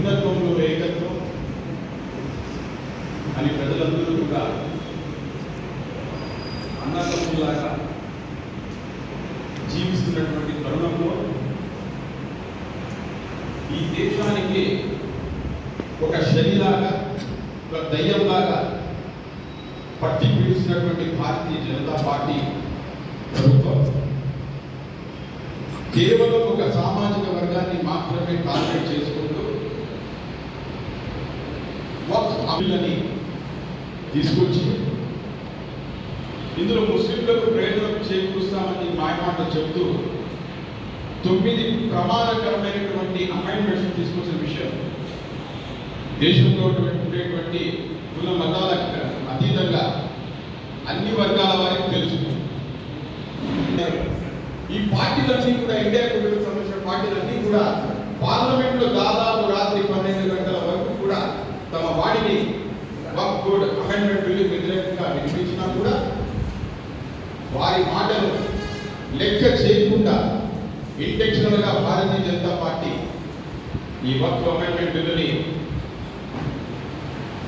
భిన్నత్వంలో ఏకత్వం అని ప్రజలందరూ కూడా అన్నదమ్ములాగా జీవిస్తున్నటువంటి తరుణంలో ఈ దేశానికి ఒక శనిలాగా ఒక దయ్యంలాగా పట్టి పిలుస్తున్నటువంటి భారతీయ జనతా పార్టీ ప్రభుత్వం కేవలం ఒక సామాజిక వర్గాన్ని మాత్రమే టార్గెట్ చేసుకుంటూ బిల్లుని తీసుకొచ్చి ఇందులో ముస్లింలకు ప్రయోజనం చేకూరుస్తామని మాయమాటలు చెబుతూ 9 ప్రమాదకరమైనటువంటి అమెండ్మెంట్స్ తీసుకొచ్చిన విషయం దేశంలో ఉండేటువంటి కుల మతాలకు అతీతంగా అన్ని వర్గాల వారికి తెలుసు. ఈ పార్టీలన్నీ కూడా ఇండియాకు సంబంధించిన పార్టీలన్నీ కూడా పార్లమెంట్లో దాదాపు రాత్రి 12 గంటల వరకు కూడా తమ వాడిని వక్ఫ్ బోర్డ్ అమెండ్మెంట్ బిల్లు వ్యతిరేకంగా వినిపించినా కూడా వారి మాటలు లెక్క చేయకుండా ఇంటెన్షనల్ గా భారతీయ జనతా పార్టీ ఈ వక్ఫ్ అమెండ్మెంట్ బిల్లుని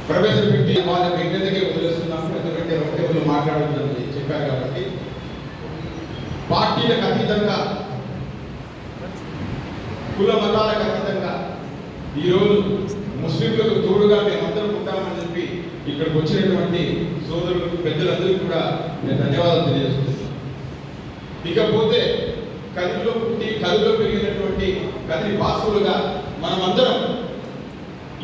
ప్రవేశపెట్టి వాళ్ళ విజ్ఞతకే వదిలేస్తున్నాము. ఎందుకంటే ఒకటే వాళ్ళు మాట్లాడొద్దని చెప్పారు కాబట్టి పార్టీలకు అతీతంగా కుల మతాలకు అతీతంగా ఈరోజు ముస్లింలకు తోడుగా మేమందరం ఉంటామని చెప్పి ఇక్కడికి వచ్చినటువంటి సోదరులకు పెద్దలందరికీ కూడా నేను ధన్యవాదాలు తెలియజేస్తున్నాను. ఇకపోతే కదిలో పుట్టి కదిలో పెరిగినటువంటి కదిరి వాసులుగా మనమందరం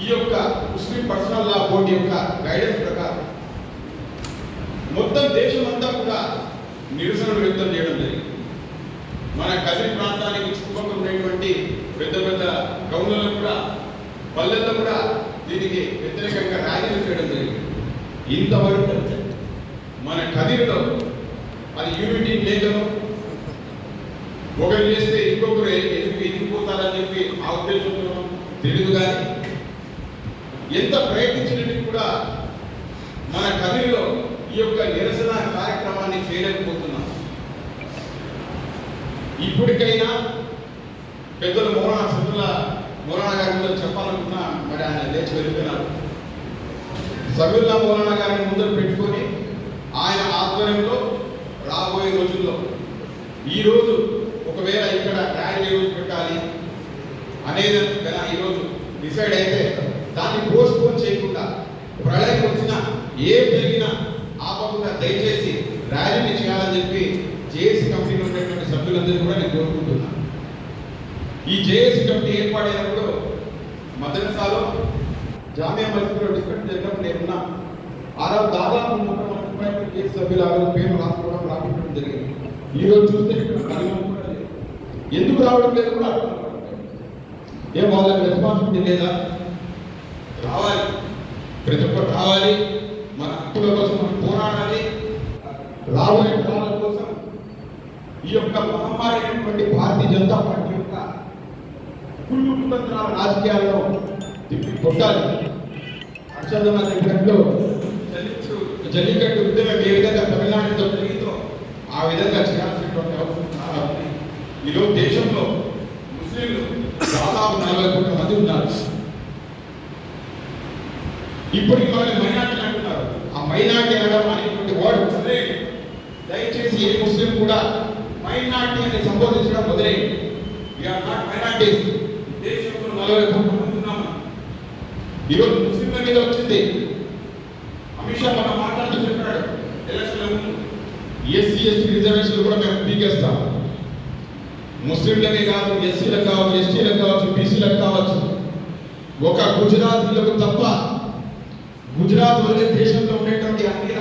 ఈ యొక్క ముస్లిం పర్సనల్ లా బోర్డు యొక్క గైడెన్స్ ప్రకారం మొత్తం దేశమంతా కూడా నిరసనలు వ్యక్తం చేయడం జరిగింది. మన కదిరి ప్రాంతానికి చుట్టుపక్కల ఉండేటువంటి పెద్ద పెద్ద గౌన్లలో కూడా పల్లెల్లో కూడా దీనికి వ్యతిరేకంగా ర్యాలీలు చేయడం జరిగింది. ఇంతవరకు మన కదిరిలో అది యూనిటీ లేఖను ఒకరు చేస్తే ఇంకొకరు ఎదిగిపోతారని చెప్పి ఆ ఉద్దేశంలో తెలియదు. కానీ ఎంత ప్రయత్నించినట్టు కూడా మన కదిరిలో ఈ యొక్క నిరసన కార్యక్రమాన్ని చేయలేకపోతున్నాం. ఇప్పటికైనా పెద్దలు మౌలానా గారి ముందు చెప్పాలనుకున్నా మరి ఆయన లేచి వెళ్ళిపోయినారు. సబీల్లా మౌలానా గారిని ముందర పెట్టుకొని ఆయన ఆధ్వర్యంలో రాబోయే రోజుల్లో ఈరోజు ఒకవేళ ఇక్కడ ర్యాలీ రోజు పెట్టాలి అనేది ఈరోజు డిసైడ్ అయితే దాన్ని పోస్ట్ పోన్ చేయకుండా ప్రళయం వచ్చినా ఏం జరిగినా ఆపకుండా దయచేసి ర్యాలీని చేయాలని చెప్పి జేఏసీ కమిటీలో ఉన్నటువంటి సభ్యులందరూ కూడా నేను కోరుకుంటున్నాను. ఈ జేఏసీ కమిటీ ఏర్పాటైనప్పుడు మదర్సాలో జామియా మస్జిద్లో డిస్కషన్ జరిగినప్పుడు నేనున్నా. ఆరోజు దాదాపు 30 కేసు సభ్యులు ఆరోజు పేరు రాసుకోవడం జరిగింది. ఈరోజు చూస్తే ఇక్కడ కలగడం కూడా లేదు. ఎందుకు రావడం లేదు కూడా ఏం వాళ్ళకి రెస్పాన్సిబిలిటీ లేదా? రావాలి, ప్రతి ఒక్కరు రావాలి, మన హక్కుల కోసం మనం పోరాడాలి. రాబోయే కాలం కోసం ఈ యొక్క మహమ్మారి అయినటువంటి భారతీయ జనతా పార్టీ యొక్క కుళ్ళు కుతంత్రాల రాజకీయాల్లో తిప్పి కొట్టాలి. అక్షరణ చెప్పినట్లు జల్లికట్టు ఉద్యమం ఏ విధంగా తమిళనాడుతో జరిగిందో ఆ విధంగా చేయాల్సినటువంటి అవసరం చాలా ఉంది. ఈరోజు దేశంలో ముస్లింలు దాదాపు 40 కోట్ల మంది ఉన్నారు. ఇప్పటికి వాళ్ళని మైనార్టీ అంటున్నారు. ఆ మైనార్టీ అనడం అనేటువంటి వాడు వదిలేయండి. దయచేసి ఏ ముస్లిం కూడా మైనార్టీ అని సంబోధించడం వదిలేయండి. We are not minorities. దేశంలో 40 కోట్ల మంది ఉన్నాము. ఈరోజు ముస్లింల మీద వచ్చింది. అమిత్ షా మన మాట్లాడుతూ చెప్పాడు ఎలక్షన్ ఎస్సీ ఎస్టీ రిజర్వేషన్లు కూడా మేము పీకేస్తాం. ముస్లింలకే కాదు, ఎస్సీలకు కావచ్చు, ఎస్టీలకు కావచ్చు, బీసీలకు కావచ్చు. ఒక గుజరాతీలకు తప్ప గుజరాత్ వల్లే దేశంలో ఉండేటువంటి అన్ని